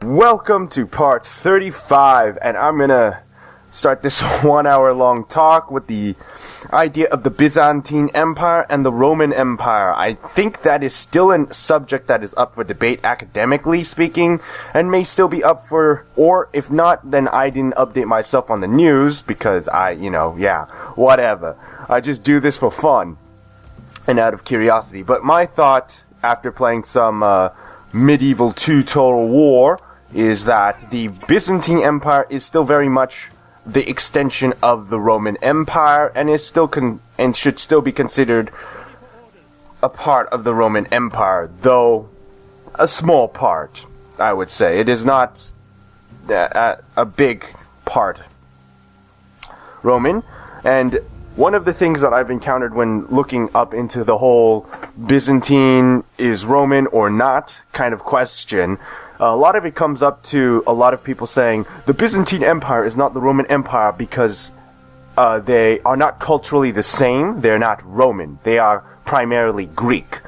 Welcome to part 35, and I'm gonna start this 1 hour long talk with the idea of the Byzantine Empire and the Roman Empire. I think that is still a subject that is up for debate academically speaking, and may still be up for, or if not, then I didn't update myself on the news, because whatever. I just do this for fun, and out of curiosity. But my thought, after playing some Medieval 2 Total War, is that the Byzantine Empire is still very much the extension of the Roman Empire, and is still and should still be considered a part of the Roman Empire, though a small part, I would say. It is not a big part Roman, and one of the things that I've encountered when looking up into the whole Byzantine is Roman or not kind of question, a lot of it comes up to a lot of people saying the Byzantine Empire is not the Roman Empire because they are not culturally the same. They're not Roman. They are primarily Greek.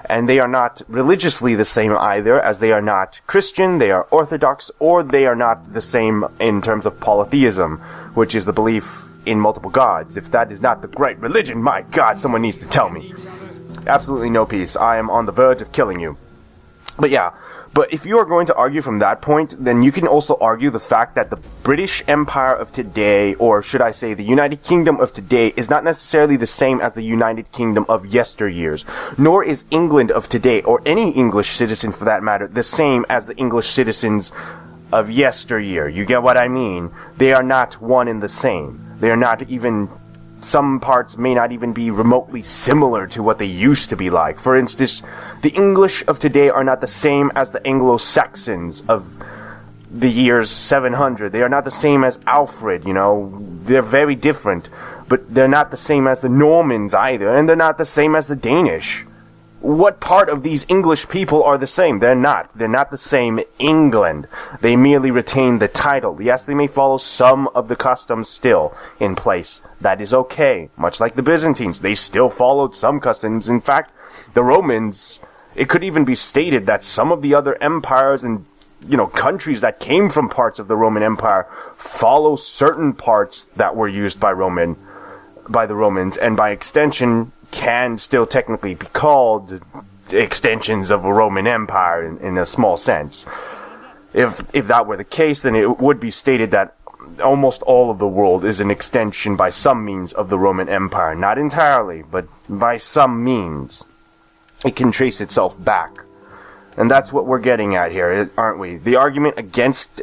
And they are not religiously the same either, as they are not Christian, they are Orthodox, or they are not the same in terms of polytheism, which is the belief in multiple gods. If that is not the right religion, my God, someone needs to tell me. Absolutely no peace. I am on the verge of killing you. But if you are going to argue from that point, then you can also argue the fact that the British Empire of today, or should I say the United Kingdom of today, is not necessarily the same as the United Kingdom of yesteryears, nor is England of today, or any English citizen for that matter, the same as the English citizens of yesteryear. You get what I mean? They are not one and the same. They are not even... Some parts may not even be remotely similar to what they used to be like. For instance, the English of today are not the same as the Anglo-Saxons of the years 700. They are not the same as Alfred, They're very different. But they're not the same as the Normans either, and they're not the same as the Danish. What part of these English people are the same? They're not. They're not the same England. They merely retain the title. Yes, they may follow some of the customs still in place. That is okay. Much like the Byzantines, they still followed some customs. In fact, the Romans, it could even be stated that some of the other empires and, countries that came from parts of the Roman Empire follow certain parts that were used by the Romans, and by extension can still technically be called extensions of a Roman Empire in a small sense. If that were the case, then it would be stated that almost all of the world is an extension by some means of the Roman Empire. Not entirely, but by some means. It can trace itself back. And that's what we're getting at here, aren't we? The argument against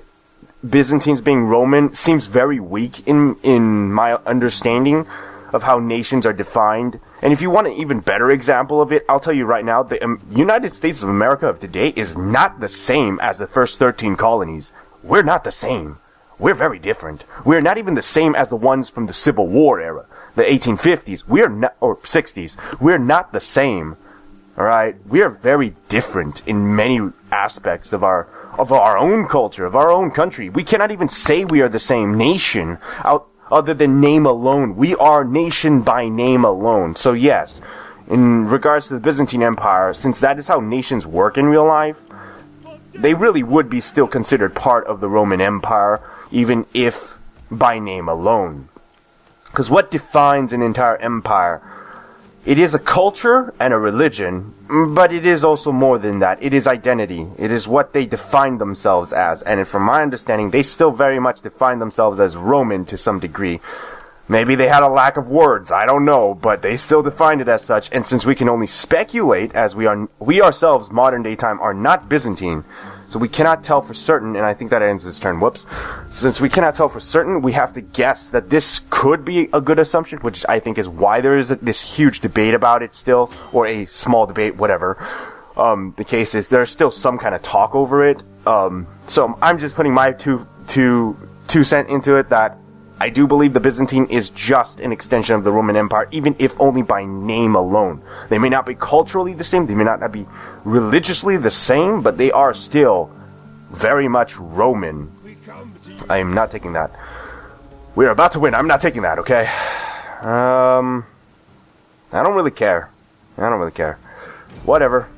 Byzantines being Roman seems very weak in my understanding of how nations are defined. And if you want an even better example of it, I'll tell you right now, the United States of America of today is not the same as the first 13 colonies. We're not the same. We're very different. We're not even the same as the ones from the Civil War era, the 1850s. We're not, or 60s. We're not the same. Alright? We are very different in many aspects of our own culture, of our own country. We cannot even say we are the same nation other than name alone. We are nation by name alone. So yes, in regards to the Byzantine Empire, since that is how nations work in real life, they really would be still considered part of the Roman Empire, even if by name alone. Because what defines an entire empire? It is a culture and a religion, but it is also more than that. It is identity. It is what they define themselves as. And from my understanding, they still very much define themselves as Roman to some degree. Maybe they had a lack of words, I don't know, but they still defined it as such. And since we can only speculate, as we ourselves, modern day time, are not Byzantine, so we cannot tell for certain, and I think that ends this turn, whoops. Since we cannot tell for certain, we have to guess that this could be a good assumption, which I think is why there is this huge debate about it still, or a small debate, whatever. The case is, there's still some kind of talk over it. So I'm just putting my two cent into it, that I do believe the Byzantine is just an extension of the Roman Empire, even if only by name alone. They may not be culturally the same, they may not be religiously the same, but they are still very much Roman. I am not taking that. We are about to win. I'm not taking that, okay? I don't really care. Whatever.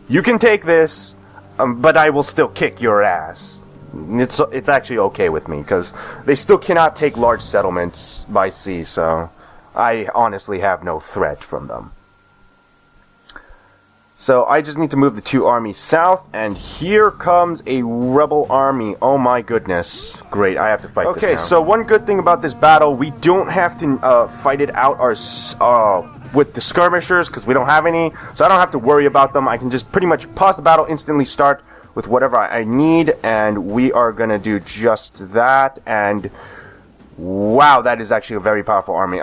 You can take this, but I will still kick your ass. it's actually okay with me, because they still cannot take large settlements by sea, so I honestly have no threat from them. So I just need to move the 2 armies south, and here comes a rebel army. Oh my goodness. Great, I have to fight this now. Okay, so one good thing about this battle, we don't have to fight it out with the skirmishers, because we don't have any, so I don't have to worry about them. I can just pretty much pause the battle, instantly start with whatever I need, and we are going to do just that, and wow, that is actually a very powerful army.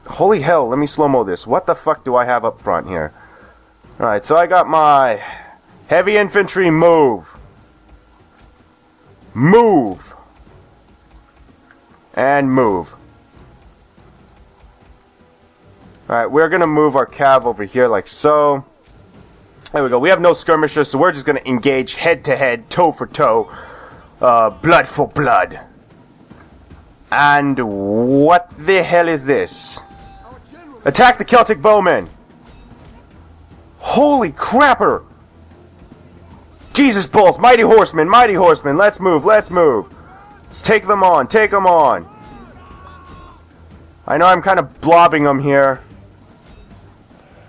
Holy hell, let me slow-mo this. What the fuck do I have up front here? Alright, so I got my heavy infantry move. Move. And move. Alright, we're going to move our cav over here like so. There we go. We have no skirmishers, so we're just going to engage head-to-head, toe-for-toe, blood for blood. And what the hell is this? Attack the Celtic bowmen! Holy crapper! Jesus balls, mighty horsemen, let's move, let's move. Let's take them on, take them on. I know I'm kind of blobbing them here.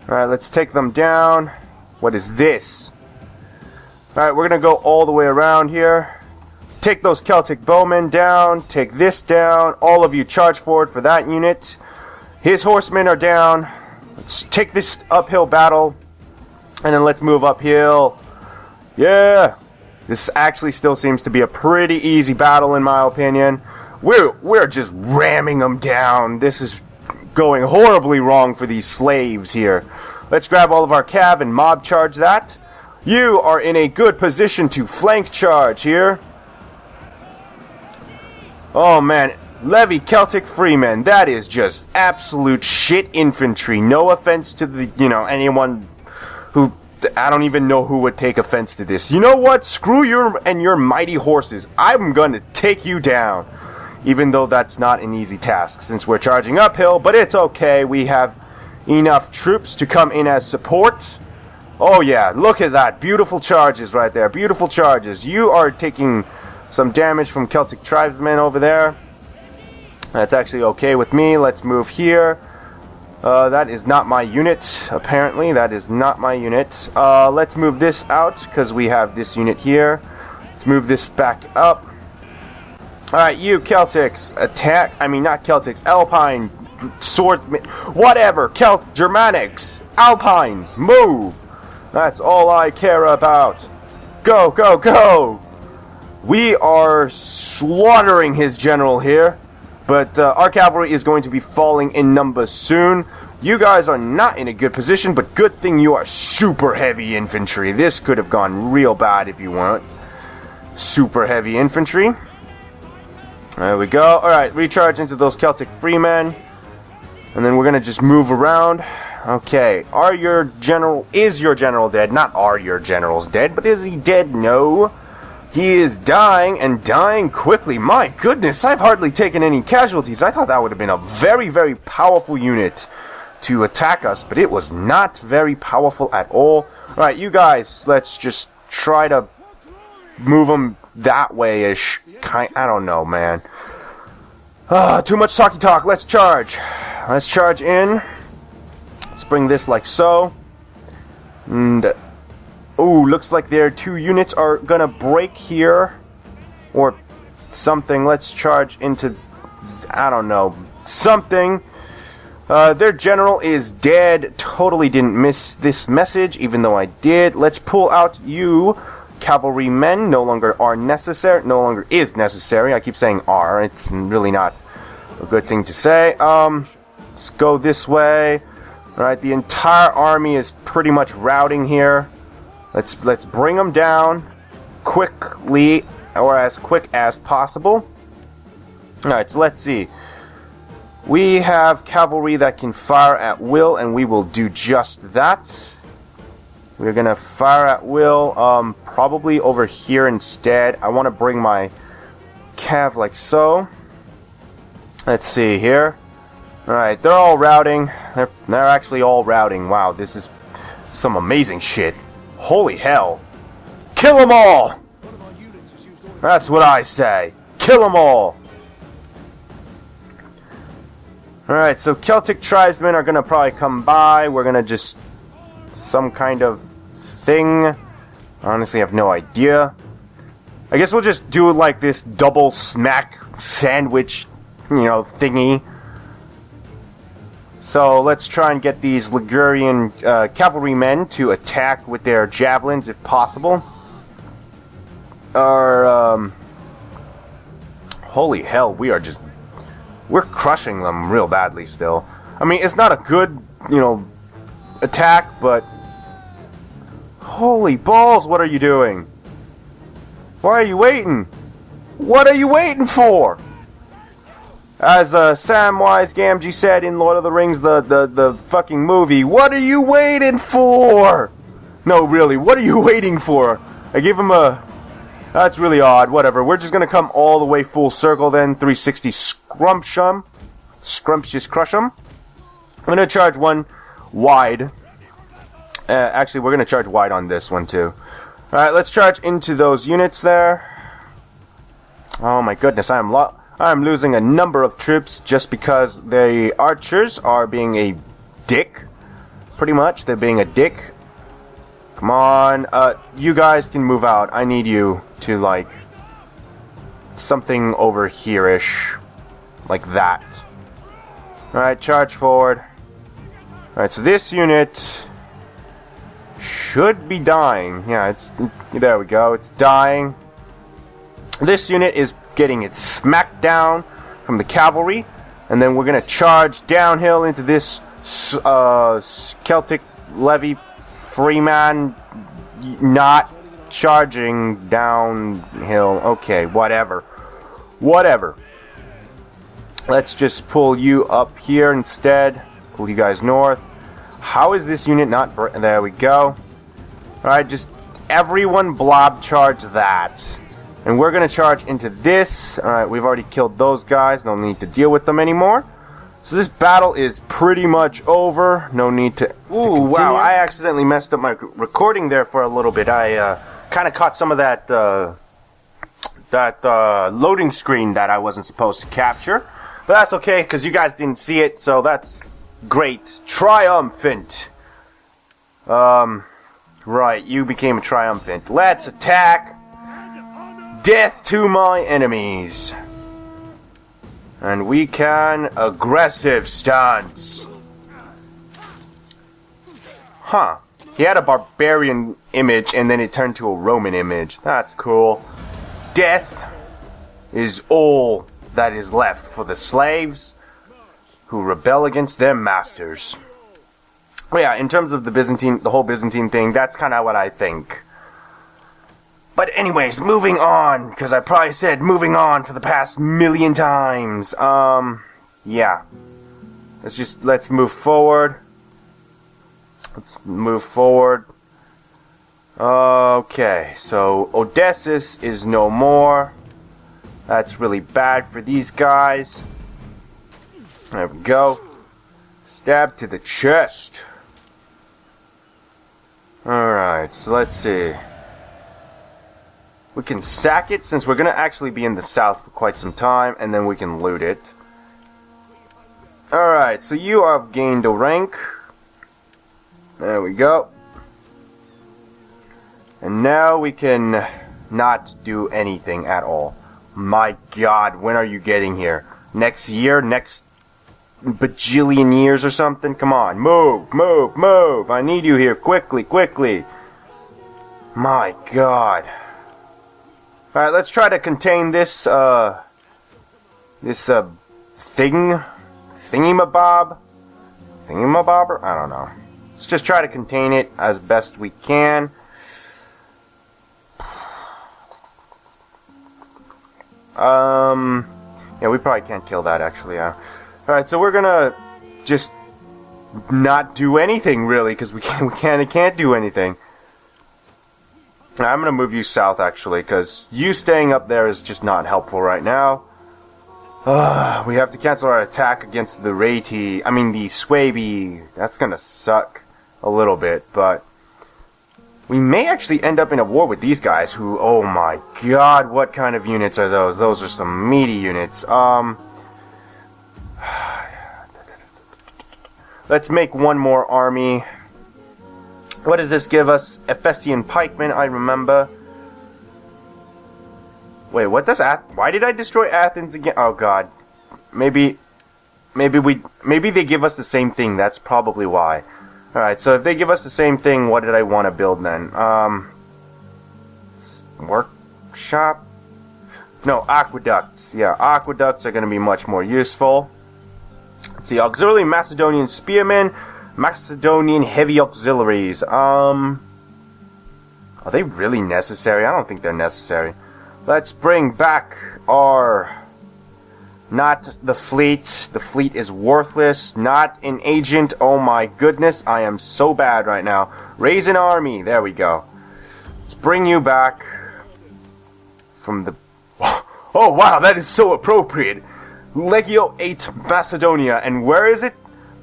Alright, let's take them down. What is this? Alright, we're gonna go all the way around here. Take those Celtic bowmen down, take this down. All of you charge forward for that unit. His horsemen are down. Let's take this uphill battle. And then let's move uphill. Yeah! This actually still seems to be a pretty easy battle in my opinion. We're just ramming them down. This is going horribly wrong for these slaves here. Let's grab all of our cav and mob charge that. You are in a good position to flank charge here. Oh man, levy Celtic freemen. That is just absolute shit infantry. No offense to the, anyone who, I don't even know who would take offense to this. You know what? Screw you and your mighty horses. I'm gonna take you down. Even though that's not an easy task since we're charging uphill, but it's okay. We have enough troops to come in as support. Oh yeah, look at that. Beautiful charges right there. Beautiful charges. You are taking some damage from Celtic tribesmen over there. That's actually okay with me. Let's move here. That is not my unit, apparently. That is not my unit. Let's move this out, because we have this unit here. Let's move this back up. Alright, you Celtics, attack. I mean, not Celtics, Alpine, swordsmen, whatever. Germanics, Alpines, move. That's all I care about. Go, go, go. We are slaughtering his general here. But our cavalry is going to be falling in numbers soon. You guys are not in a good position, but good thing you are super heavy infantry. This could have gone real bad if you weren't. Super heavy infantry. There we go. Alright, recharge into those Celtic freemen. And then we're going to just move around. Okay, is your general dead? Not are your generals dead, but is he dead? No. He is dying, and dying quickly. My goodness, I've hardly taken any casualties. I thought that would have been a very, very powerful unit to attack us, but it was not very powerful at all. Alright, you guys, let's just try to move them that way-ish. I don't know, man. Too much talky talk. Let's charge. Let's charge in. Let's bring this like so. And ooh, looks like their 2 units are gonna break here. Or something. Let's charge into, I don't know, something. Their general is dead. Totally didn't miss this message, even though I did. Let's pull out you cavalrymen. No longer are necessary. No longer is necessary. I keep saying are. It's really not a good thing to say. Let's go this way. Alright, the entire army is pretty much routing here. Let's bring them down quickly, or as quick as possible. Alright, so let's see. We have cavalry that can fire at will, and we will do just that. We're gonna fire at will, probably over here instead. I want to bring my cav like so. Let's see here. Alright, they're all routing. They're actually all routing. Wow, this is some amazing shit. Holy hell. Kill them all! That's what I say. Kill them all! Alright, so Celtic tribesmen are gonna probably come by. We're gonna just... some kind of thing. Honestly, I have no idea. I guess we'll just do it like this double smack sandwich, you know, thingy. So let's try and get these Ligurian cavalrymen to attack with their javelins if possible. Holy hell, we're crushing them real badly still. I mean, it's not a good, you know, attack, but holy balls, what are you doing? Why are you waiting? What are you waiting for? As Samwise Gamgee said in Lord of the Rings, the fucking movie, what are you waiting for? No, really, what are you waiting for? I gave him a... That's really odd, whatever. We're just gonna come all the way full circle then, 360 scrumptious crush 'em. I'm gonna charge one wide. Actually, we're gonna charge wide on this one too. Alright, let's charge into those units there. Oh my goodness, I'm losing a number of troops just because the archers are being a dick. Pretty much, they're being a dick. Come on, you guys can move out. I need you to, like, something over here-ish. Like that. Alright, charge forward. Alright, so this unit should be dying. Yeah, there we go, it's dying. This unit is getting its smacked down from the cavalry, and then we're gonna charge downhill into this Celtic levy freeman not charging downhill. Okay, whatever. Let's just pull you up here instead. Pull you guys north. How is this unit not... There we go. Alright, just everyone blob charge that. And we're going to charge into this. Alright, we've already killed those guys. No need to deal with them anymore. So this battle is pretty much over. No need to... Ooh, wow, I accidentally messed up my recording there for a little bit. I kind of caught some of that loading screen that I wasn't supposed to capture. But that's okay, because you guys didn't see it, so that's great. Triumphant. Right, you became a triumphant. Let's attack. Death to my enemies. And we can aggressive stance. Huh. He had a barbarian image and then it turned to a Roman image. That's cool. Death is all that is left for the slaves who rebel against their masters. Well, yeah, in terms of the whole Byzantine thing, that's kind of what I think. But anyways, moving on, because I probably said moving on for the past million times. Yeah. Let's move forward. Okay, so Odysseus is no more. That's really bad for these guys. There we go. Stab to the chest. Alright, so let's see. We can sack it since we're going to actually be in the south for quite some time, and then we can loot it. Alright, so you have gained a rank. There we go. And now we can not do anything at all. My god, when are you getting here? Next year? Next bajillion years or something? Come on, move, move, move! I need you here, quickly, quickly! My god. Alright, let's try to contain this, thingamabob? Thingamabobber? I don't know. Let's just try to contain it as best we can. Yeah, we probably can't kill that, actually, yeah. Alright, so we're gonna just not do anything, really, because we can't do anything. I'm gonna move you south, actually, because you staying up there is just not helpful right now. We have to cancel our attack against the the Swaby. That's gonna suck a little bit, but We may actually end up in a war with these guys who, oh my god, what kind of units are those? Those are some meaty units. Let's make one more army. What does this give us? Ephesian pikemen, I remember. Wait, what does why did I destroy Athens again? Oh god. Maybe they give us the same thing. That's probably why. Alright, so if they give us the same thing, what did I want to build then? Workshop? No, aqueducts. Yeah, aqueducts are going to be much more useful. Let's see, auxiliary Macedonian spearmen, Macedonian heavy auxiliaries. Are they really necessary? I don't think they're necessary. Let's bring back our... Not the fleet. The fleet is worthless. Not an agent. Oh my goodness. I am so bad right now. Raise an army. There we go. Let's bring you back from the... Oh wow, that is so appropriate. Legio 8 Macedonia. And where is it?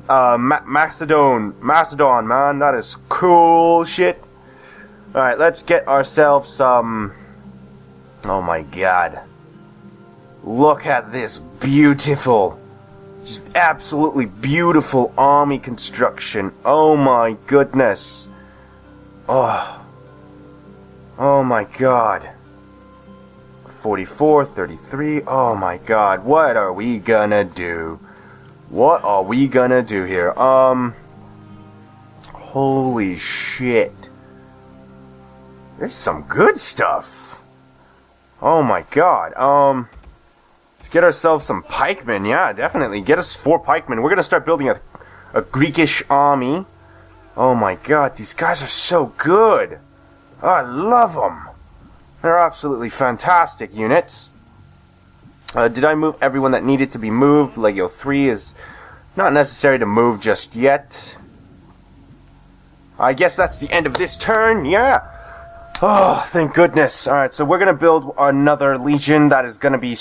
Macedon, man. That is cool shit. Alright, let's get ourselves some... Oh my god. Look at this beautiful, just absolutely beautiful army construction. Oh my goodness. Oh my god. 44, 33. Oh my god. What are we gonna do? What are we gonna do here? Holy shit. This is some good stuff. Oh my god. Let's get ourselves some pikemen. Yeah, definitely. Get us 4 pikemen. We're gonna start building a Greekish army. Oh my god, these guys are so good. Oh, I love them. They're absolutely fantastic units. Did I move everyone that needed to be moved? Legio 3 is not necessary to move just yet. I guess that's the end of this turn. Yeah. Oh, thank goodness. Alright, so we're going to build another legion that is going to be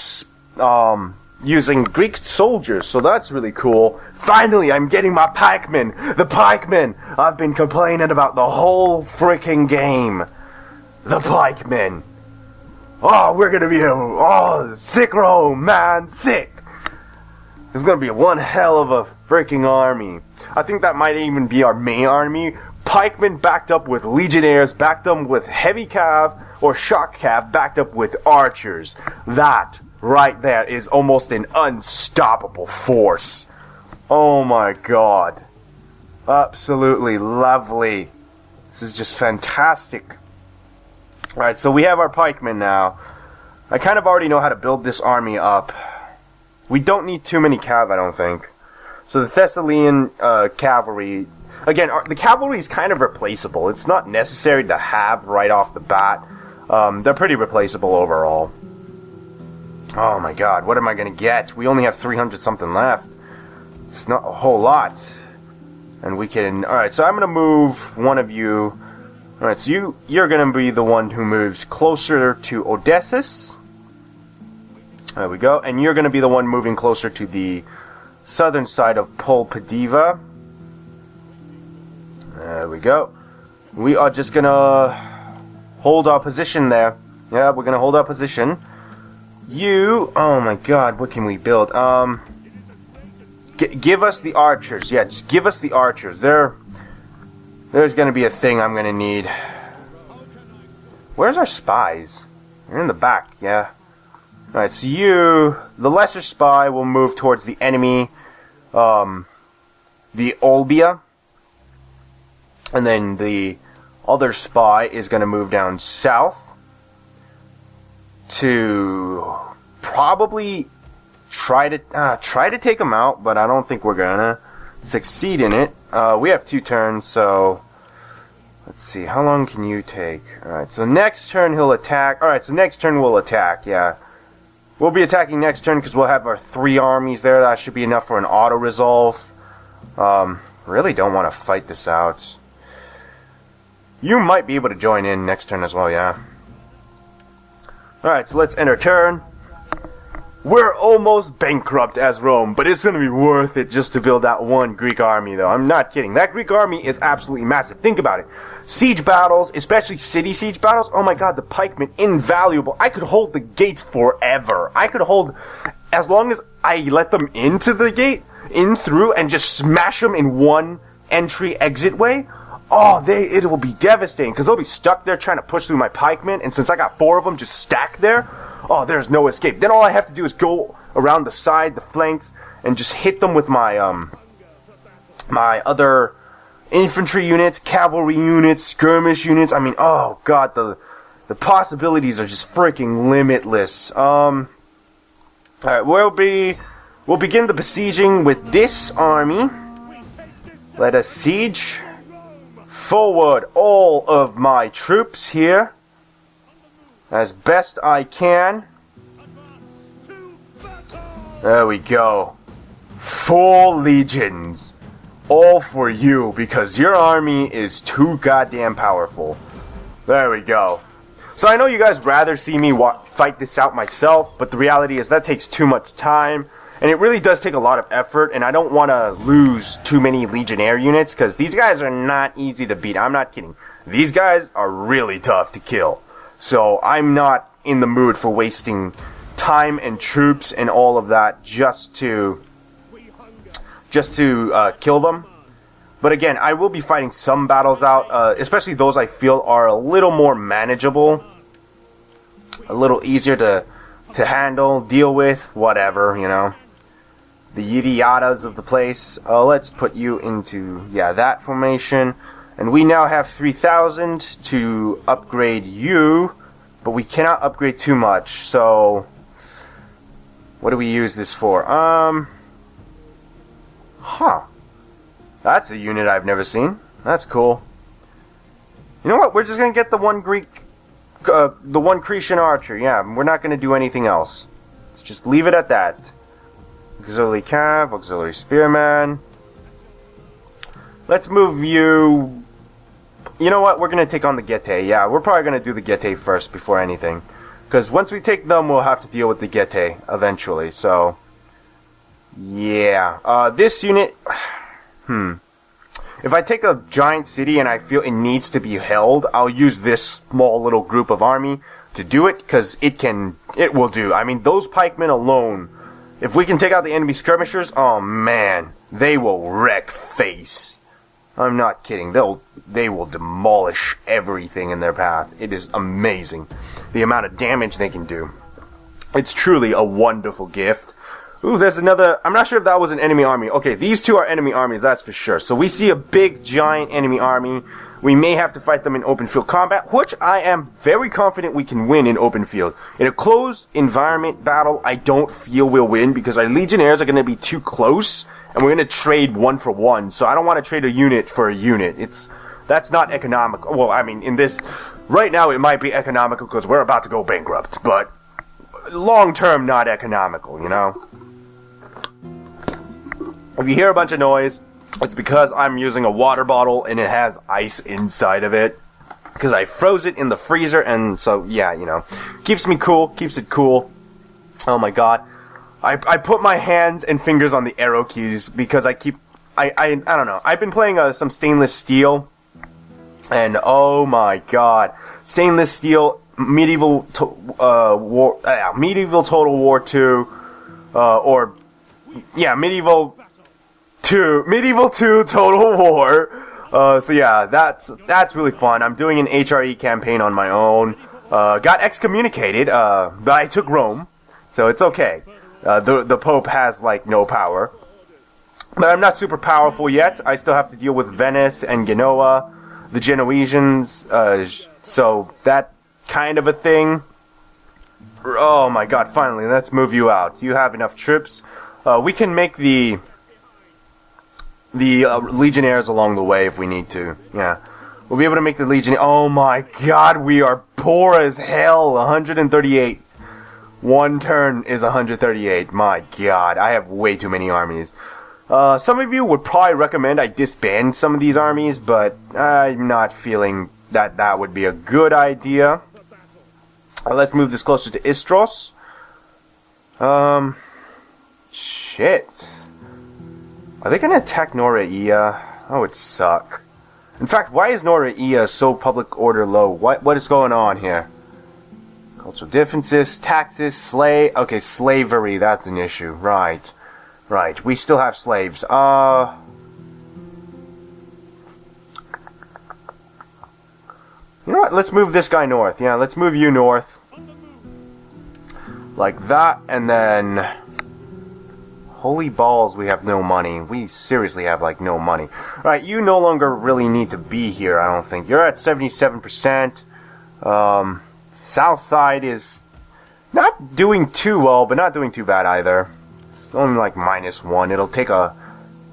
using Greek soldiers, so that's really cool. Finally, I'm getting my pikemen! The pikemen! I've been complaining about the whole freaking game. The pikemen. Oh, we're going to be sick Rome, man, sick! There's going to be one hell of a freaking army. I think that might even be our main army. Pikemen backed up with legionnaires, backed up with heavy cav or shock cav, backed up with archers. That right there is almost an unstoppable force. Oh my god. Absolutely lovely. This is just fantastic. Alright, so we have our pikemen now. I kind of already know how to build this army up. We don't need too many cav, I don't think. So the Thessalian cavalry... Again, the cavalry is kind of replaceable. It's not necessary to have right off the bat. They're pretty replaceable overall. Oh my god, what am I going to get? We only have 300 something left. It's not a whole lot. And we can... Alright, so I'm going to move one of you. Alright, so you're going to be the one who moves closer to Odysseus. There we go. And you're going to be the one moving closer to the southern side of Polpadiva. There we go. We are just gonna hold our position there. Yeah, we're gonna hold our position. You... Oh my god, what can we build? Give us the archers. Yeah, just give us the archers. There's gonna be a thing I'm gonna need. Where's our spies? They're in the back, yeah. Alright, so you... The lesser spy will move towards the enemy. The Olbia. And then the other spy is going to move down south to probably try to take them out, but I don't think we're gonna succeed in it. We have 2 turns, so let's see. How long can you take? All right, so next turn he'll attack. All right, so next turn we'll attack. Yeah, we'll be attacking next turn because we'll have our 3 armies there. That should be enough for an auto resolve. Really don't want to fight this out. You might be able to join in next turn as well, yeah. Alright, so let's end our turn. We're almost bankrupt as Rome, but it's gonna be worth it just to build that one Greek army, though. I'm not kidding. That Greek army is absolutely massive. Think about it. Siege battles, especially city siege battles, oh my god, the pikemen, invaluable. I could hold the gates forever. I could hold, as long as I let them into the gate, in through, and just smash them in one entry-exit way. Oh, it will be devastating, because they'll be stuck there trying to push through my pikemen, and since I got 4 of them just stacked there, oh, there's no escape. Then all I have to do is go around the side, the flanks, and just hit them with my, my other infantry units, cavalry units, skirmish units. I mean, oh god, the possibilities are just freaking limitless. Alright, we'll begin the besieging with this army. Let us siege. Forward all of my troops here as best I can. There we go. 4 legions. All for you, because your army is too goddamn powerful. There we go. So I know you guys rather see me fight this out myself, but the reality is that takes too much time, and it really does take a lot of effort, and I don't want to lose too many Legionnaire units, because these guys are not easy to beat. I'm not kidding. These guys are really tough to kill. So I'm not in the mood for wasting time and troops and all of that just to kill them. But again, I will be fighting some battles out, especially those I feel are a little more manageable, a little easier to handle, deal with, whatever, you know. The yada-yadas of the place. Let's put you into, that formation. And we now have 3,000 to upgrade you, but we cannot upgrade too much, so what do we use this for? That's a unit I've never seen. That's cool. You know what? We're just gonna get the one Cretan archer. Yeah, we're not gonna do anything else. Let's just leave it at that. Auxiliary cav, auxiliary spearman. Let's move you. You know what? We're gonna take on the Getae. Yeah, we're probably gonna do the Getae first before anything, because once we take them, we'll have to deal with the Getae eventually. So, yeah. This unit. If I take a giant city and I feel it needs to be held, I'll use this small little group of army to do it, because it will do. I mean, those pikemen alone, if we can take out the enemy skirmishers, oh man, they will wreck face. I'm not kidding. They will demolish everything in their path. It is amazing the amount of damage they can do. It's truly a wonderful gift. Ooh, there's another. I'm not sure if that was an enemy army. Okay, these two are enemy armies, that's for sure. So we see a big, giant enemy army. We may have to fight them in open field combat, which I am very confident we can win in open field. In a closed environment battle, I don't feel we'll win, because our Legionnaires are going to be too close, and we're going to trade 1 for 1. So I don't want to trade a unit for a unit. That's not economical. Well, I mean, in this, right now it might be economical because we're about to go bankrupt, but long term, not economical, you know? If you hear a bunch of noise, it's because I'm using a water bottle and it has ice inside of it, because I froze it in the freezer, and so, yeah, you know, keeps me cool, keeps it cool. Oh my god. I put my hands and fingers on the arrow keys because I don't know. I've been playing some stainless steel, and oh my god. Stainless steel, medieval Total War 2, Medieval 2 Total War. So yeah, that's really fun. I'm doing an HRE campaign on my own. Got excommunicated, but I took Rome, so it's okay. The Pope has, like, no power. But I'm not super powerful yet. I still have to deal with Venice and Genoa, the Genoesians, so that kind of a thing. Oh my god, finally, let's move you out. You have enough troops. We can make the Legionnaires along the way if we need to. Yeah. We'll be able to make the Legionnaires. Oh my god, we are poor as hell. 138. One turn is 138. My god, I have way too many armies. Some of you would probably recommend I disband some of these armies, but I'm not feeling that would be a good idea. Let's move this closer to Istros. Shit. Are they gonna attack Noria? Oh, it suck. In fact, why is Noria so public order low? What is going on here? Cultural differences, taxes, okay, slavery, that's an issue. Right. Right, we still have slaves. You know what, let's move this guy north. Yeah, let's move you north. Like that, and then... Holy balls, we have no money. We seriously have, like, no money. Alright, you no longer really need to be here, I don't think. You're at 77%. South side is not doing too well, but not doing too bad either. It's only, like, -1. It'll take a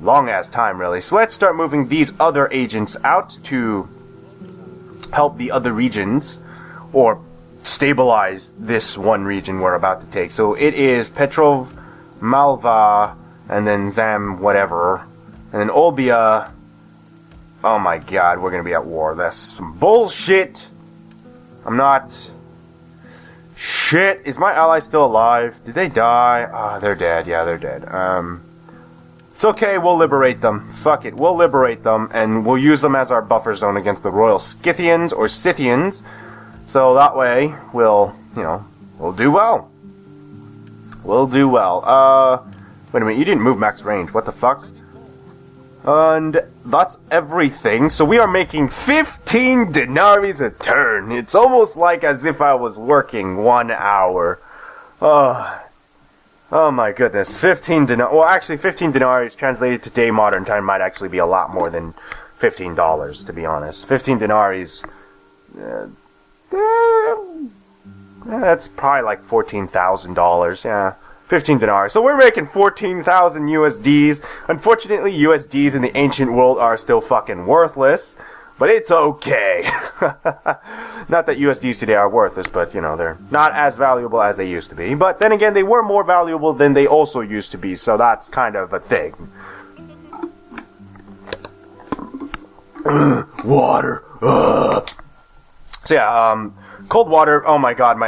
long-ass time, really. So let's start moving these other agents out to help the other regions, or stabilize this one region we're about to take. So it is Petrov, Malva, and then Zam whatever, and then Olbia. Oh my god, we're gonna be at war. That's some bullshit. I'm not... Shit, is my ally still alive? Did they die? Ah, they're dead. Yeah, they're dead. It's okay, we'll liberate them. Fuck it, we'll liberate them, and we'll use them as our buffer zone against the Royal Scythians, or Scythians. So that way, we'll, you know, we'll do well. We'll do well. Wait a minute, you didn't move max range. What the fuck? And that's everything. So we are making 15 denaries a turn. It's almost like as if I was working 1 hour. Oh my goodness. 15 denarii. Well, actually, 15 denaries translated to day modern time might actually be a lot more than $15, to be honest. 15 denaries... that's probably like $14,000, yeah. 15 denarii. So we're making 14,000 USDs. Unfortunately, USDs in the ancient world are still fucking worthless. But it's okay. Not that USDs today are worthless, but, you know, they're not as valuable as they used to be. But then again, they were more valuable than they also used to be. So that's kind of a thing. Water. So yeah, cold water. Oh my god,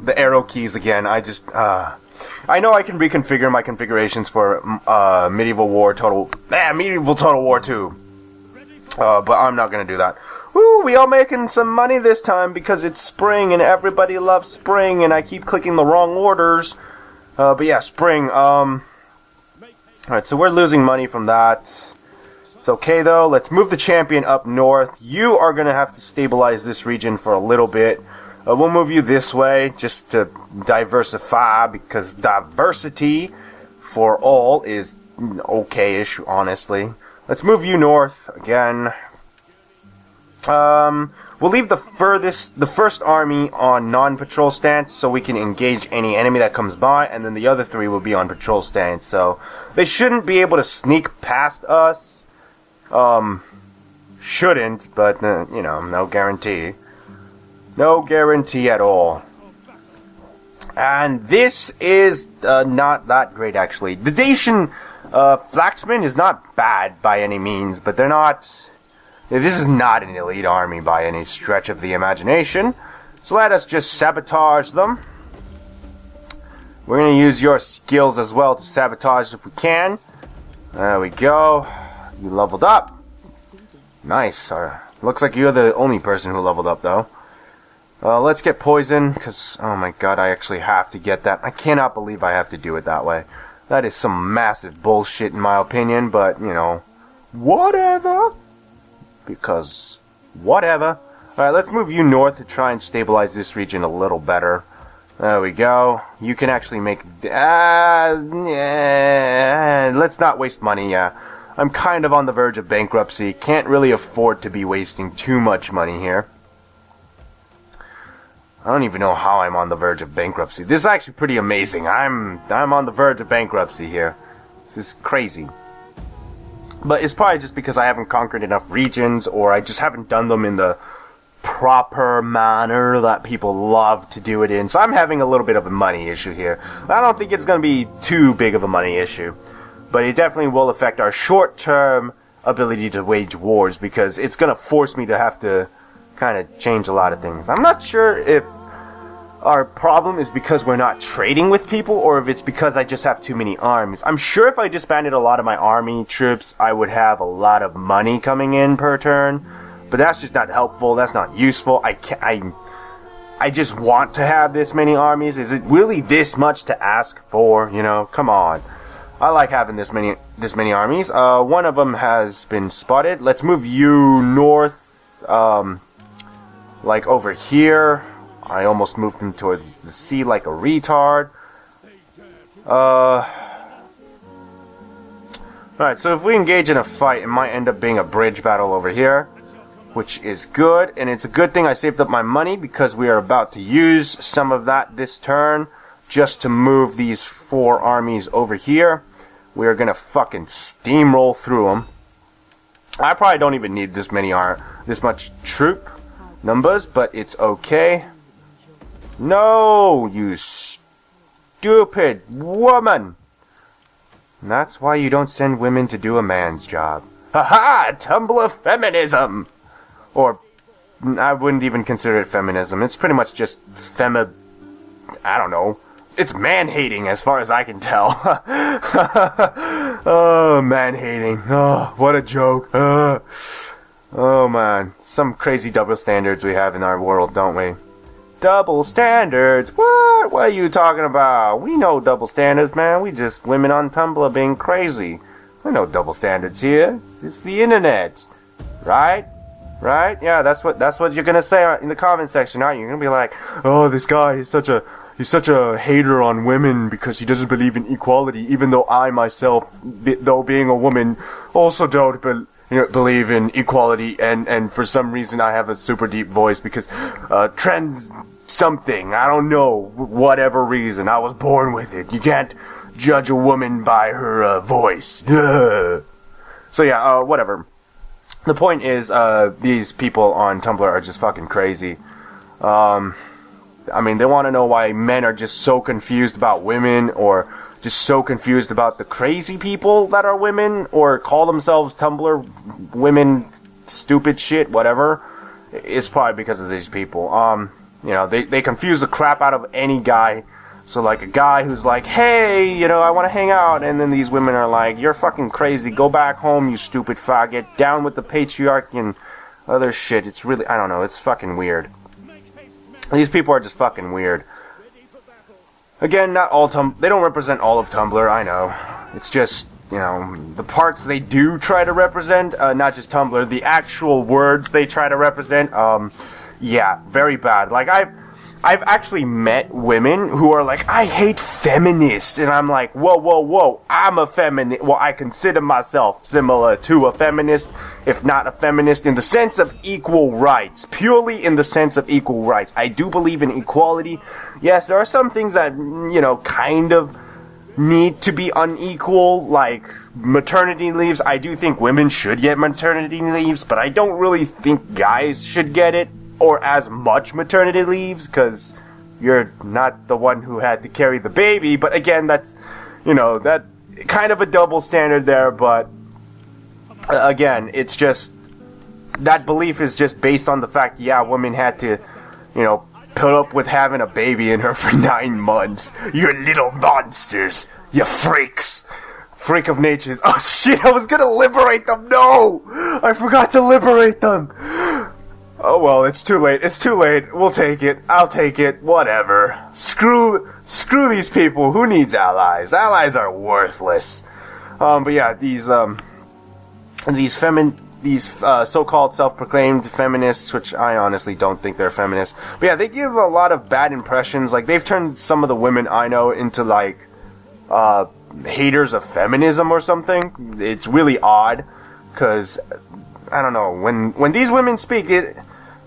the arrow keys again. I know I can reconfigure my configurations for medieval Total War 2. But I'm not gonna do that. Woo, we are making some money this time because it's spring and everybody loves spring, and I keep clicking the wrong orders. But yeah, spring. Alright, so we're losing money from that. It's okay though. Let's move the champion up north. You are gonna have to stabilize this region for a little bit. We'll move you this way just to diversify, because diversity for all is okay-ish, honestly. Let's move you north again. We'll leave the first army on non-patrol stance so we can engage any enemy that comes by, and then the other 3 will be on patrol stance. So they shouldn't be able to sneak past us. Shouldn't, but you know, no guarantee. No guarantee at all. And this is not that great, actually. The Dacian Flaxman is not bad by any means, but they're not... This is not an elite army by any stretch of the imagination. So let us just sabotage them. We're going to use your skills as well to sabotage if we can. There we go. You leveled up. Nice. Looks like you're the only person who leveled up, though. Let's get poison, because, oh my god, I actually have to get that. I cannot believe I have to do it that way. That is some massive bullshit in my opinion, but, you know, whatever. Because, whatever. Alright, let's move you north to try and stabilize this region a little better. There we go. You can actually make... let's not waste money, yeah. I'm kind of on the verge of bankruptcy. Can't really afford to be wasting too much money here. I don't even know how I'm on the verge of bankruptcy. This is actually pretty amazing. I'm on the verge of bankruptcy here. This is crazy. But it's probably just because I haven't conquered enough regions, or I just haven't done them in the proper manner that people love to do it in. So I'm having a little bit of a money issue here. I don't think it's going to be too big of a money issue. But it definitely will affect our short-term ability to wage wars, because it's going to force me to have to kind of change a lot of things. I'm not sure if our problem is because we're not trading with people, or if it's because I just have too many armies. I'm sure if I disbanded a lot of my army troops, I would have a lot of money coming in per turn. But that's just not helpful. That's not useful. I just want to have this many armies. Is it really this much to ask for? You know, come on. I like having this many armies. One of them has been spotted. Let's move you north, like over here. I almost moved him towards the sea like a retard. Alright, so if we engage in a fight, it might end up being a bridge battle over here, which is good. And it's a good thing I saved up my money, because we are about to use some of that this turn just to move these 4 armies over here. We are gonna fucking steamroll through them. I probably don't even need this much troop numbers, but it's okay. No, you stupid woman! And that's why you don't send women to do a man's job. Haha! Tumblr feminism! Or, I wouldn't even consider it feminism. It's pretty much just I don't know. It's man-hating as far as I can tell. Oh, man-hating. Oh, what a joke. Oh, man. Some crazy double standards we have in our world, don't we? Double standards? What? What are you talking about? We know double standards, man. We just women on Tumblr being crazy. We know double standards here. It's the internet, right? Right? Yeah, that's what you're gonna say in the comment section, aren't you? You're gonna be like, "Oh, this guy is such a hater on women because he doesn't believe in equality." Even though I myself, though being a woman, also don't believe in equality, and for some reason I have a super deep voice because trans something, I don't know, whatever reason, I was born with it. You can't judge a woman by her voice. So yeah, whatever. The point is, these people on Tumblr are just fucking crazy. I mean, they want to know why men are just so confused about women, or just so confused about the crazy people that are women, or call themselves Tumblr women, stupid shit, whatever. It's probably because of these people. You know, they confuse the crap out of any guy. So like a guy who's like, hey, you know, I want to hang out, and then these women are like, you're fucking crazy, go back home, you stupid faggot, down with the patriarchy and other shit. It's really, I don't know, it's fucking weird. These people are just fucking weird. Again, not all they don't represent all of Tumblr, I know. It's just, you know, the parts they do try to represent, not just Tumblr, the actual words they try to represent, yeah, very bad. Like, I've actually met women who are like, I hate feminists, and I'm like, whoa, I'm a feminist. Well, I consider myself similar to a feminist, if not a feminist, in the sense of equal rights, purely in the sense of equal rights. I do believe in equality. Yes, there are some things that, you know, kind of need to be unequal, like maternity leaves. I do think women should get maternity leaves, but I don't really think guys should get it, or as much maternity leaves, because you're not the one who had to carry the baby. But again, that's, you know, that kind of a double standard there. But again, it's just, that belief is just based on the fact, yeah, women had to, you know, put up with having a baby in her for 9 months. You little monsters, you freaks. Freak of natures. Oh shit, I was gonna liberate them. No, I forgot to liberate them. Oh well, it's too late. It's too late. We'll take it. I'll take it. Whatever. Screw these people. Who needs allies? Allies are worthless. But yeah, these so-called self-proclaimed feminists, which I honestly don't think they're feminists. But yeah, they give a lot of bad impressions. Like, they've turned some of the women I know into like haters of feminism or something. It's really odd, because I don't know, when these women speak,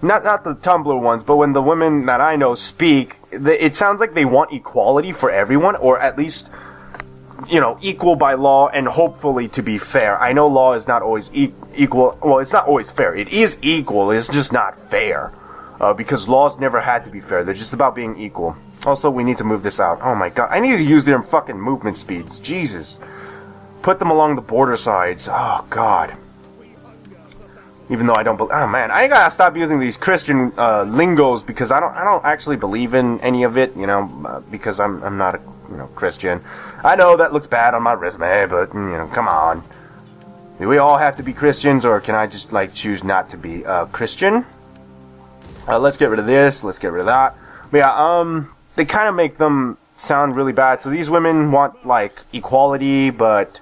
not the Tumblr ones, but when the women that I know speak, it sounds like they want equality for everyone, or at least, you know, equal by law, and hopefully to be fair. I know law is not always equal. Well, it's not always fair. It is equal. It's just not fair, because laws never had to be fair. They're just about being equal. Also, we need to move this out. Oh my god, I need to use their fucking movement speeds. Jesus. Put them along the border sides. Oh god. Even though I don't oh man, I gotta stop using these Christian lingos because I don't actually believe in any of it, you know, because I'm not a Christian. I know that looks bad on my resume, but come on. Do we all have to be Christians, or can I just choose not to be Christian? Let's get rid of this. Let's get rid of that. But yeah, they kind of make them sound really bad. So these women want equality, but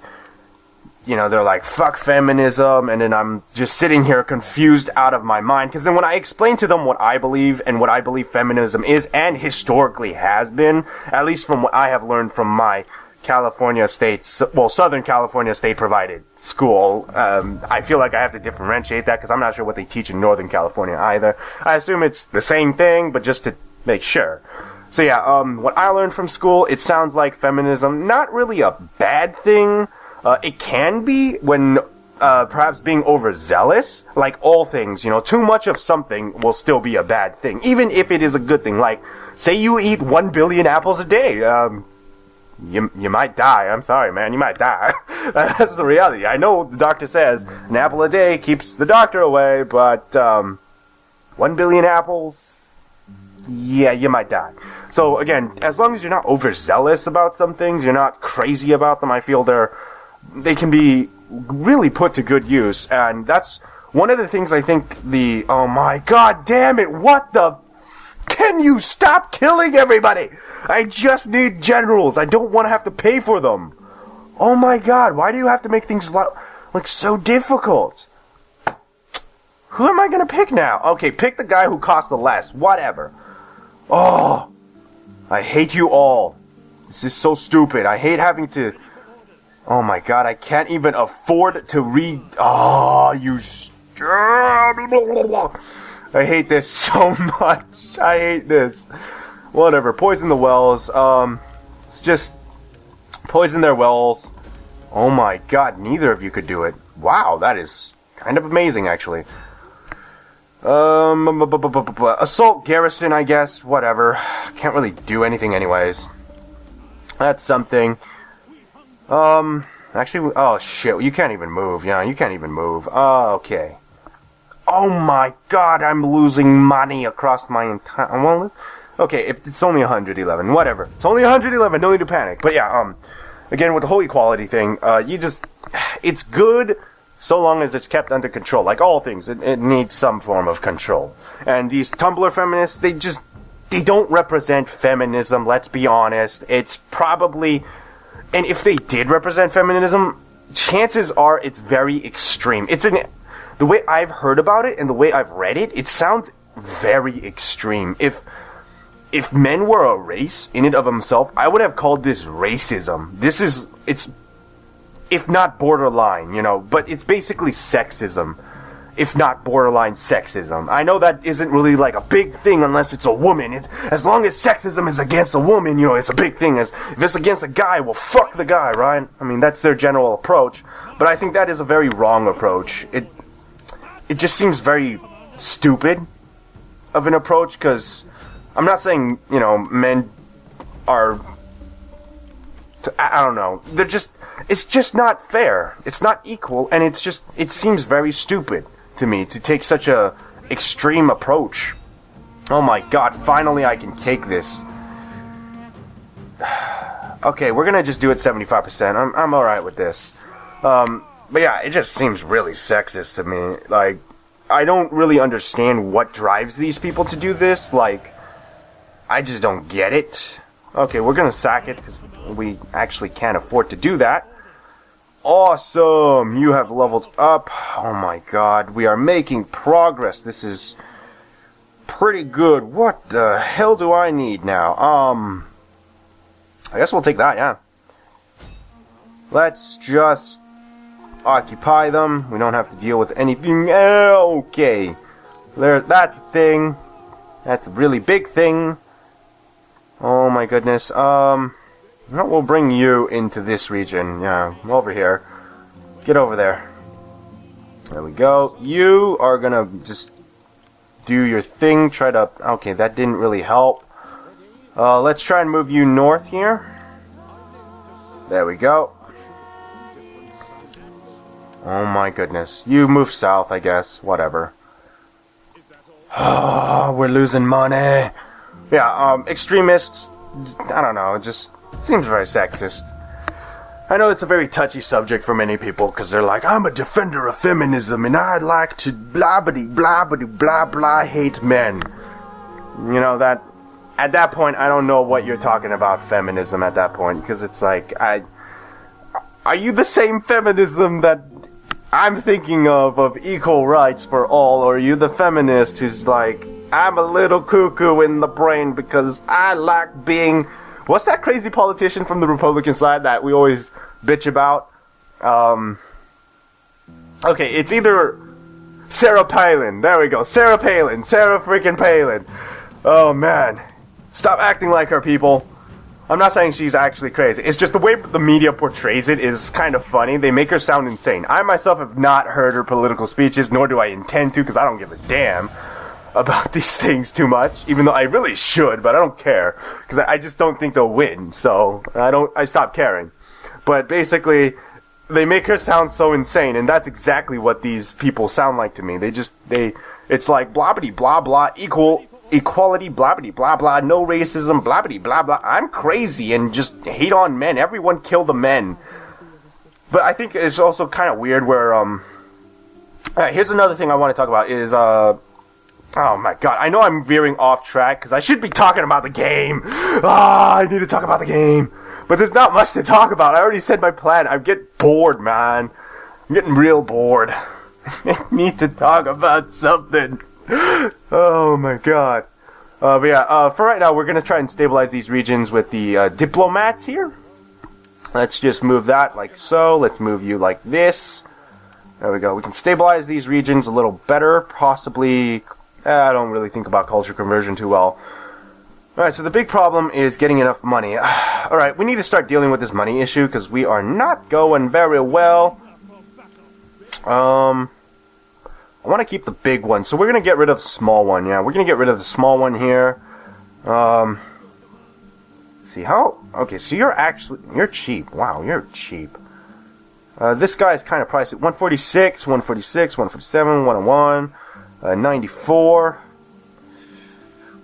they're like, fuck feminism, and then I'm just sitting here confused out of my mind, because then when I explain to them what I believe and what I believe feminism is, and historically has been, at least from what I have learned from my Southern California state-provided school, I feel like I have to differentiate that, because I'm not sure what they teach in Northern California either. I assume it's the same thing, but just to make sure. So yeah, what I learned from school, it sounds like feminism, not really a bad thing. It can be when perhaps being overzealous, like all things, too much of something will still be a bad thing, even if it is a good thing. Like, say you eat 1 billion apples a day, you might die. I'm sorry, man, you might die. That's the reality. I know the doctor says an apple a day keeps the doctor away, but 1 billion apples, yeah, you might die. So again, as long as you're not overzealous about some things, you're not crazy about them, I feel they can be really put to good use. And that's one of the things I think oh my god damn it, what the, can you stop killing everybody? I just need generals. I don't want to have to pay for them. Oh my god, why do you have to make things so difficult? Who am I gonna pick now? Okay, pick the guy who costs the less, whatever. Oh, I hate you all. This is so stupid. I hate having to, oh my god, I can't even afford to read. Oh, I hate this so much. I hate this. Whatever, poison the wells. It's just poison their wells. Oh my god, neither of you could do it. Wow, that is kind of amazing, actually. Assault garrison, I guess. Whatever. Can't really do anything anyways. That's something. Actually, oh shit, you can't even move. Yeah, you can't even move. Okay. Oh my god, I'm losing money across my entire, well, okay, if it's only 111, whatever. It's only 111, no need to panic. But yeah, again, with the whole equality thing, it's good so long as it's kept under control. Like all things, it needs some form of control. And these Tumblr feminists, they don't represent feminism, let's be honest. It's probably, and if they did represent feminism, chances are it's very extreme. The way I've heard about it and the way I've read it, it sounds very extreme. If men were a race in and of themselves, I would have called this racism. It's if not borderline, but it's basically sexism. If not borderline sexism. I know that isn't really a big thing unless it's a woman. As long as sexism is against a woman, it's a big thing. If it's against a guy, well, fuck the guy, right? I mean, that's their general approach. But I think that is a very wrong approach. It just seems very stupid of an approach, because I'm not saying, men are, I don't know, it's just not fair. It's not equal, and it seems very stupid to me to take such a extreme approach. Oh my god, finally I can take this. Okay, we're gonna just do it 75%. I'm alright with this. But yeah, it just seems really sexist to me. I don't really understand what drives these people to do this. I just don't get it. Okay, we're gonna sack it because we actually can't afford to do that. Awesome! You have leveled up. Oh my god, we are making progress. This is pretty good. What the hell do I need now? I guess we'll take that, yeah. Let's just occupy them. We don't have to deal with anything. Okay. That's a thing. That's a really big thing. Oh my goodness. We'll bring you into this region. Yeah, over here. Get over there. There we go. You are gonna just do your thing. Try to... Okay, that didn't really help. Let's try and move you north here. There we go. Oh my goodness. You moved south, I guess. Whatever. Oh, we're losing money. Yeah, extremists, I don't know, it just seems very sexist. I know it's a very touchy subject for many people, because they're like, I'm a defender of feminism, and I'd like to blah hate men. You know, that, at that point, I don't know what you're talking about feminism at that point, because it's like, are you the same feminism that I'm thinking of equal rights for all, or are you the feminist who's like, I'm a little cuckoo in the brain because I like being... What's that crazy politician from the Republican side that we always bitch about? Okay, it's either Sarah Palin. There we go. Sarah Palin. Sarah freaking Palin. Oh, man. Stop acting like her, people. I'm not saying she's actually crazy. It's just the way the media portrays it is kind of funny. They make her sound insane. I myself have not heard her political speeches, nor do I intend to, because I don't give a damn about these things too much, even though I really should, but I don't care, because I just don't think they'll win, so I stop caring. But basically, they make her sound so insane, and that's exactly what these people sound like to me. It's like blobbity blah blah, equality, blobbity blah blah, no racism, blobbity blah blah, I'm crazy, and just hate on men, everyone kill the men. But I think it's also kind of weird where, alright, here's another thing I want to talk about is, oh my god, I know I'm veering off track, because I should be talking about the game. I need to talk about the game. But there's not much to talk about. I already said my plan. I get bored, man. I'm getting real bored. I need to talk about something. Oh my god. But yeah, for right now, we're going to try and stabilize these regions with the diplomats here. Let's just move that like so. Let's move you like this. There we go. We can stabilize these regions a little better, possibly... I don't really think about culture conversion too well. Alright, so the big problem is getting enough money. Alright, we need to start dealing with this money issue, because we are not going very well. I want to keep the big one, so we're going to get rid of the small one, yeah. We're going to get rid of the small one here. See how... Okay, so you're cheap. Wow, you're cheap. This guy is kind of pricey. 146, 146, 147, 101... 94.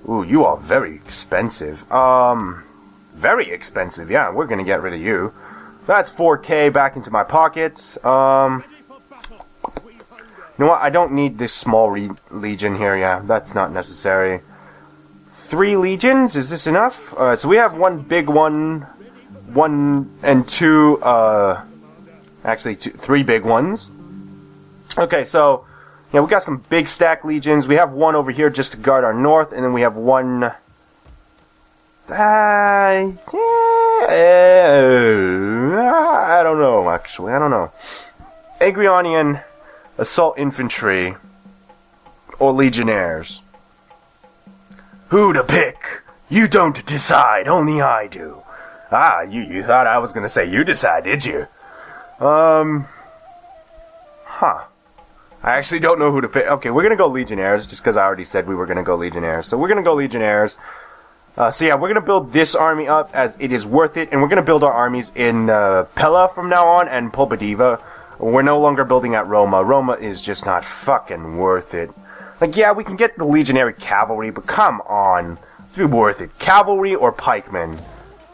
Ooh, you are very expensive. Very expensive. Yeah, we're gonna get rid of you. That's 4K back into my pocket. You know what? I don't need this small legion here. Yeah, that's not necessary. 3 legions? Is this enough? So we have one big one, and 2. Actually, 3 big ones. Okay, so. Yeah, we got some big stack legions. We have one over here just to guard our north, and then we have one... I don't know, actually. I don't know. Agrionian assault infantry or legionnaires. Who to pick? You don't decide, only I do. Ah, you thought I was gonna say you decide, did you? Huh. I actually don't know who to pick. Okay, we're going to go Legionnaires, just because I already said we were going to go Legionnaires. So we're going to go Legionnaires. So yeah, we're going to build this army up as it is worth it. And we're going to build our armies in Pella from now on and Pobediva. We're no longer building at Roma. Roma is just not fucking worth it. Like, yeah, we can get the Legionary Cavalry, but come on. It's be worth it. Cavalry or Pikemen?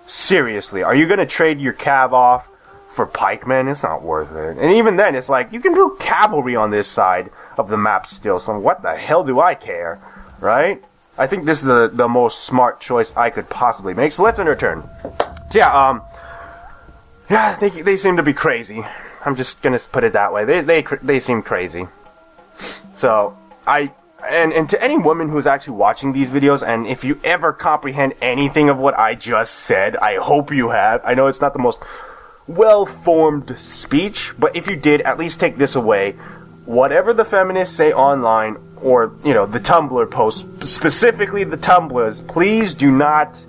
Seriously, are you going to trade your cav off for pikemen? It's not worth it. And even then, it's like, you can build cavalry on this side of the map still, so what the hell do I care? Right? I think this is the most smart choice I could possibly make, so let's end our turn. So yeah, yeah, they seem to be crazy. I'm just gonna put it that way. They seem crazy. So, and to any woman who's actually watching these videos, and if you ever comprehend anything of what I just said, I hope you have. I know it's not the most well-formed speech, but if you did, at least take this away. Whatever the feminists say online, or, you know, the Tumblr posts, specifically the Tumblrs, please do not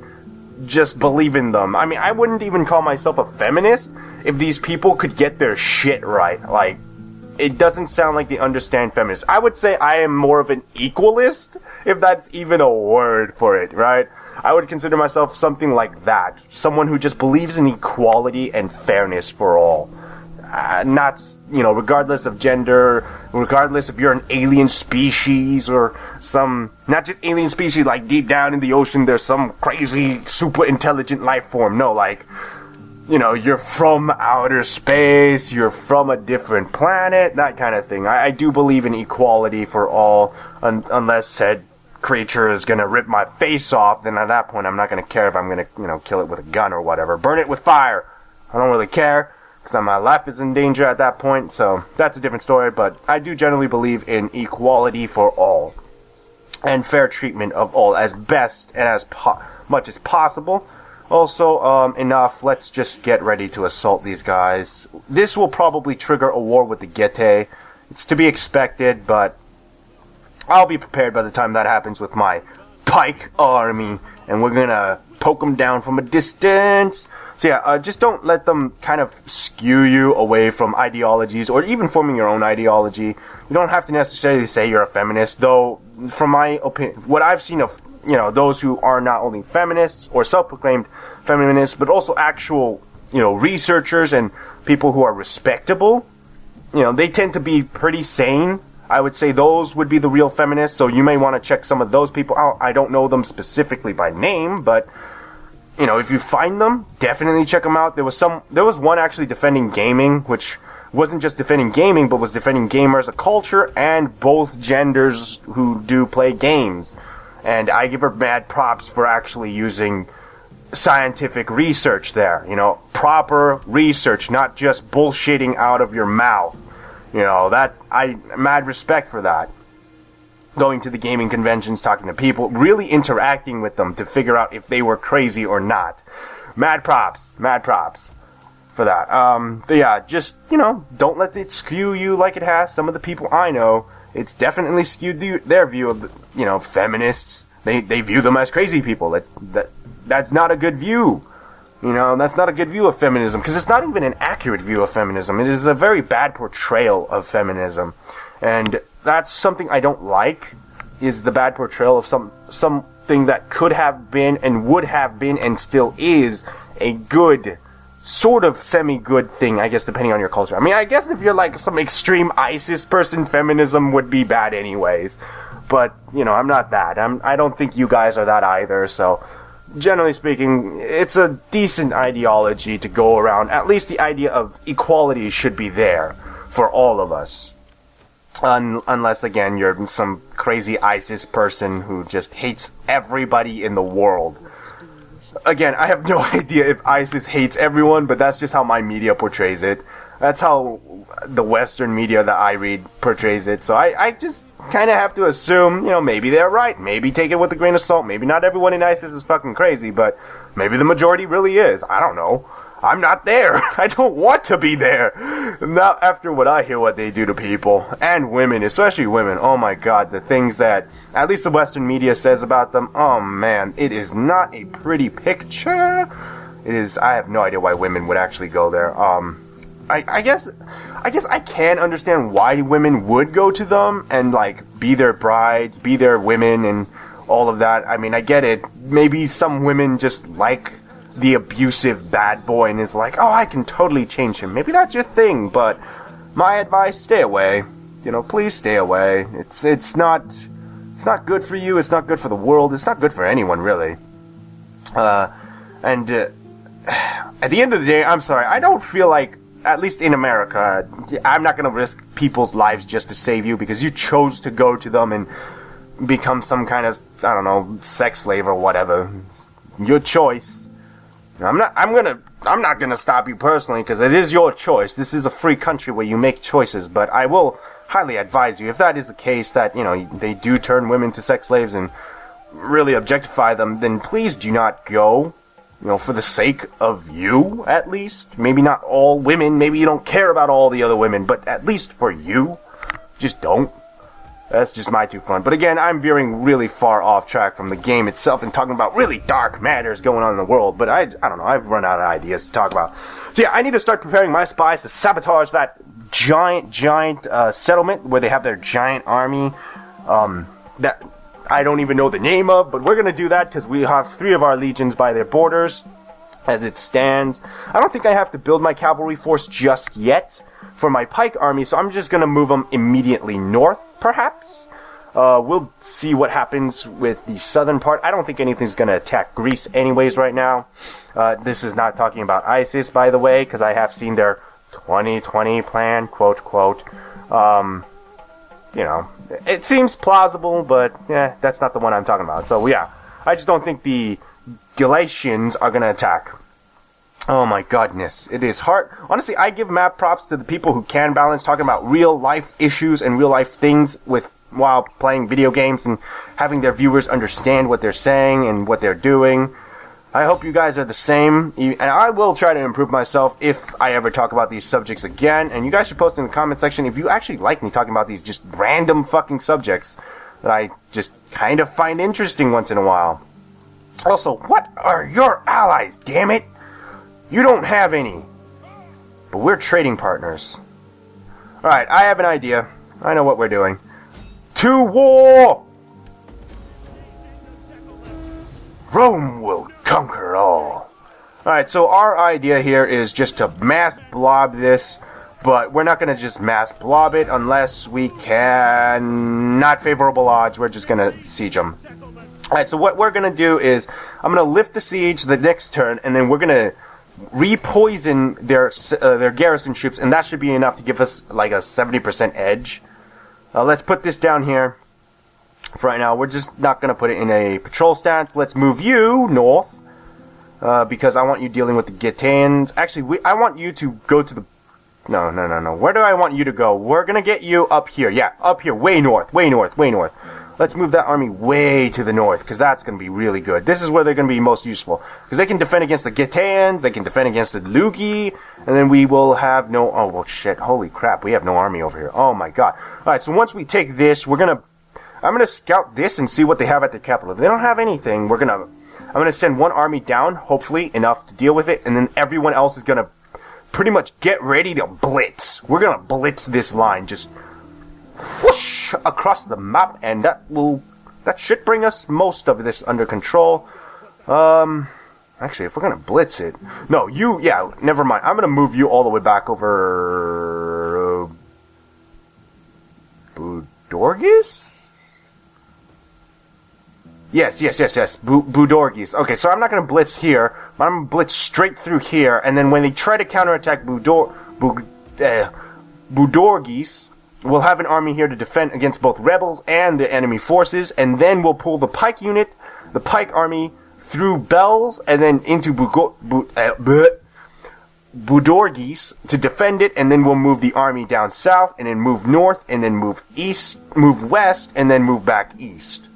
just believe in them. I mean, I wouldn't even call myself a feminist if these people could get their shit right. Like, it doesn't sound like they understand feminists. I would say I am more of an equalist, if that's even a word for it, right? I would consider myself something like that. Someone who just believes in equality and fairness for all. not, regardless of gender, regardless if you're an alien species or not just alien species, like deep down in the ocean there's some crazy super intelligent life form. No, like, you're from outer space, you're from a different planet, that kind of thing. I do believe in equality for all, unless said creature is going to rip my face off, then at that point I'm not going to care if I'm going to, kill it with a gun or whatever. Burn it with fire. I don't really care, because my life is in danger at that point, so that's a different story, but I do generally believe in equality for all, and fair treatment of all as best and as much as possible. Also, enough, let's just get ready to assault these guys. This will probably trigger a war with the Gete. It's to be expected, but I'll be prepared by the time that happens with my Pike army, and we're gonna poke them down from a distance. So yeah, just don't let them kind of skew you away from ideologies, or even forming your own ideology. You don't have to necessarily say you're a feminist, though, from my opinion, what I've seen of those who are not only feminists or self-proclaimed feminists, but also actual, researchers and people who are respectable, they tend to be pretty sane. I would say those would be the real feminists, so you may want to check some of those people out. I don't know them specifically by name, but, if you find them, definitely check them out. There was one actually defending gaming, which wasn't just defending gaming, but was defending gamers as a culture and both genders who do play games. And I give her mad props for actually using scientific research there. Proper research, not just bullshitting out of your mouth. Mad respect for that. Going to the gaming conventions, talking to people, really interacting with them to figure out if they were crazy or not. Mad props for that. But yeah, just, don't let it skew you like it has some of the people I know. It's definitely skewed their view of, feminists. They view them as crazy people. That's not a good view. That's not a good view of feminism, because it's not even an accurate view of feminism. It is a very bad portrayal of feminism. And that's something I don't like, is the bad portrayal of something that could have been and would have been and still is a good, sort of semi-good thing, I guess, depending on your culture. I mean, I guess if you're like some extreme ISIS person, feminism would be bad anyways. But, I'm not that. I don't think you guys are that either, so generally speaking, it's a decent ideology to go around. At least the idea of equality should be there for all of us. Unless, again, you're some crazy ISIS person who just hates everybody in the world. Again, I have no idea if ISIS hates everyone, but that's just how my media portrays it. That's how the Western media that I read portrays it. So I just kind of have to assume, maybe they're right. Maybe take it with a grain of salt. Maybe not everyone in ISIS is fucking crazy, but maybe the majority really is. I don't know. I'm not there. I don't want to be there. Not after what I hear what they do to people. And women, especially women. Oh my god, the things that at least the Western media says about them. Oh man, it is not a pretty picture. It is, I have no idea why women would actually go there. I guess I can understand why women would go to them and like be their brides, be their women and all of that. I mean, I get it. Maybe some women just like the abusive bad boy and is like, oh, I can totally change him. Maybe that's your thing, but my advice, stay away. Please stay away. It's not good for you. It's not good for the world. It's not good for anyone, really. And at the end of the day, I'm sorry, I don't feel like, at least in America, I'm not going to risk people's lives just to save you because you chose to go to them and become some kind of, I don't know, sex slave or whatever. Your choice. I'm not gonna stop you personally because it is your choice. This is a free country where you make choices, but I will highly advise you, if that is the case, that, they do turn women to sex slaves and really objectify them, then please do not go, for the sake of you, at least. Maybe not all women, maybe you don't care about all the other women, but at least for you, just don't. That's just my 2 cents. But again, I'm veering really far off track from the game itself and talking about really dark matters going on in the world. But I don't know, I've run out of ideas to talk about. So yeah, I need to start preparing my spies to sabotage that giant settlement where they have their giant army that I don't even know the name of. But we're going to do that because we have 3 of our legions by their borders. as it stands. I don't think I have to build my cavalry force just yet for my pike army, so I'm just going to move them immediately north, perhaps. We'll see what happens with the southern part. I don't think anything's going to attack Greece anyways right now. This is not talking about ISIS, by the way, because I have seen their 2020 plan, quote, quote. You know, it seems plausible, but yeah, that's not the one I'm talking about. So yeah, I just don't think the Galatians are going to attack. Oh my goodness, it is hard. Honestly, I give mad props to the people who can balance talking about real life issues and real life things while playing video games and having their viewers understand what they're saying and what they're doing. I hope you guys are the same, and I will try to improve myself if I ever talk about these subjects again. And you guys should post in the comment section if you actually like me talking about these just random fucking subjects that I just kind of find interesting once in a while. Also, what are your allies, damn it? You don't have any. But we're trading partners. Alright, I have an idea. I know what we're doing. To war! Rome will conquer all. Alright, so our idea here is just to mass blob this, but we're not going to just mass blob it unless we can... Not favorable odds, we're just going to siege them. Alright, so what we're going to do is, I'm going to lift the siege the next turn, and then we're going to re-poison their garrison troops, and that should be enough to give us like a 70% edge. Let's put this down here. For right now, we're just not going to put it in a patrol stance. Let's move you north, because I want you dealing with the Gitaeans. Actually, I want you to go to the... No. Where do I want you to go? We're going to get you up here. Yeah, up here. Way north. Let's move that army way to the north, because that's going to be really good. This is where they're going to be most useful, because they can defend against the Gitaeans, they can defend against the Lugi, and then we will have no... Oh, well, shit. Holy crap. We have no army over here. Oh, my God. Alright, so once we take this, we're going to... I'm going to scout this and see what they have at their capital. If they don't have anything, I'm going to send one army down, hopefully enough to deal with it, and then everyone else is going to pretty much get ready to blitz. We're going to blitz this line, just whoosh across the map, and that should bring us most of this under control. Actually, if we're going to blitz it... No, never mind. I'm going to move you all the way back over... Budorgis? Yes. Budorgis. Okay, so I'm not going to blitz here, but I'm going to blitz straight through here, and then when they try to counterattack Budorgis, we'll have an army here to defend against both rebels and the enemy forces, and then we'll pull the pike unit, the pike army, through Bells, and then into Budorgis to defend it, and then we'll move the army down south, and then move north, and then move east, move west, and then move back east.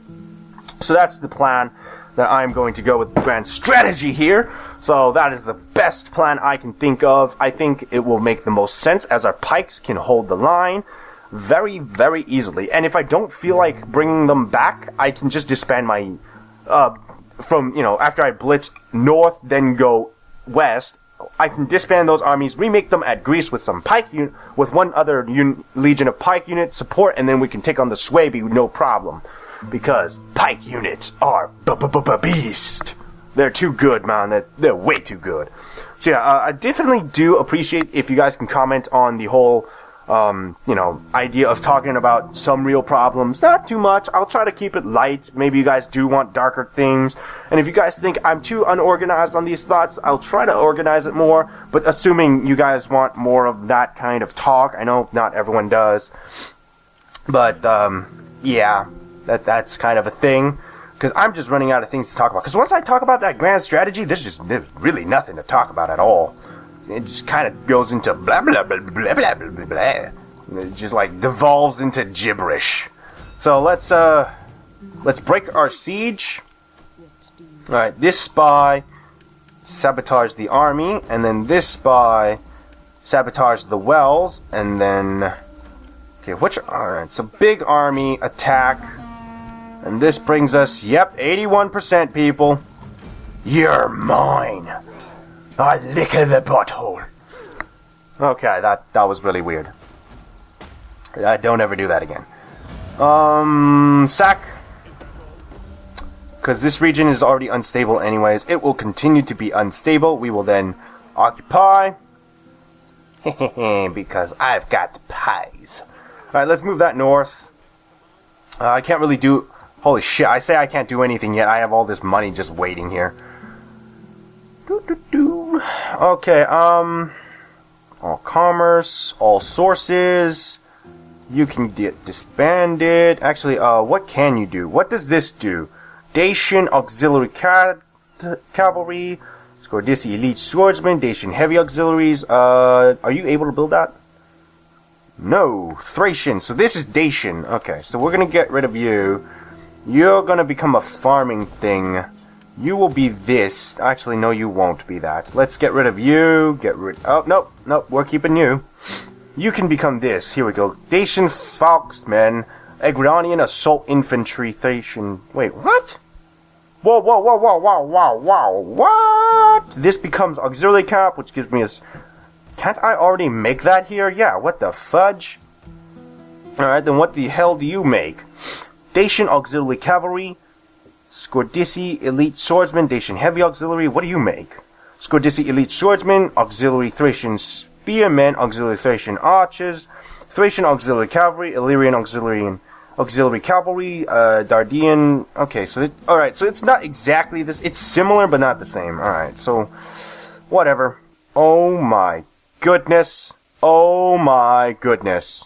So that's the plan that I'm going to go with. The grand strategy here. So that is the best plan I can think of. I think it will make the most sense, as our pikes can hold the line very, very easily. And if I don't feel like bringing them back, I can just disband my... after I blitz north, then go west, I can disband those armies, remake them at Greece with some pike with one other legion of pike unit support, and then we can take on the Suebi with no problem. Because pike units are beast. They're too good, man. They're way too good. So yeah, I definitely do appreciate if you guys can comment on the whole, idea of talking about some real problems. Not too much. I'll try to keep it light. Maybe you guys do want darker things. And if you guys think I'm too unorganized on these thoughts, I'll try to organize it more. But assuming you guys want more of that kind of talk, I know not everyone does. But, yeah. That's kind of a thing, because I'm just running out of things to talk about. Because once I talk about that grand strategy, there's really nothing to talk about at all. It just kind of goes into blah blah blah blah blah blah blah blah. It just like devolves into gibberish. So let's break our siege. All right, this spy sabotaged the army, and then this spy sabotaged the wells, and then alright, so big army attack. And this brings us, 81% people. You're mine. I lick the butthole. Okay, that was really weird. Don't ever do that again. Sack. because this region is already unstable anyways. It will continue to be unstable. We will then occupy. Because I've got pies. Alright, let's move that north. I can't really do... Holy shit, I say I can't do anything yet. I have all this money just waiting here. Okay, all commerce, all sources. You can get disbanded. Actually, what can you do? What does this do? Dacian auxiliary cavalry. Scordissi elite swordsman. Dacian heavy auxiliaries. Are you able to build that? No. Thracian. So this is Dacian. Okay, so we're gonna get rid of you. You're gonna become a farming thing. You will be this. Actually, no, you won't be that. Let's get rid of you. Oh, nope, nope, we're keeping you. You can become this. Here we go. Dacian Falksmen. Agronian assault infantry. Thracian. Wait, what? Whoa, what? This becomes auxiliary cap, which gives me a... Can't I already make that here? Yeah, what the fudge? Alright, then what the hell do you make? Dacian auxiliary cavalry. Scordissi elite swordsman. Dacian heavy auxiliary. What do you make? Scordissi elite swordsman. Auxiliary Thracian spearmen. Auxiliary Thracian archers. Thracian auxiliary cavalry. Illyrian auxiliary cavalry. Dardian. Okay, so alright, so it's not exactly this. It's similar, but not the same. Alright, so whatever. Oh my goodness. Oh my goodness.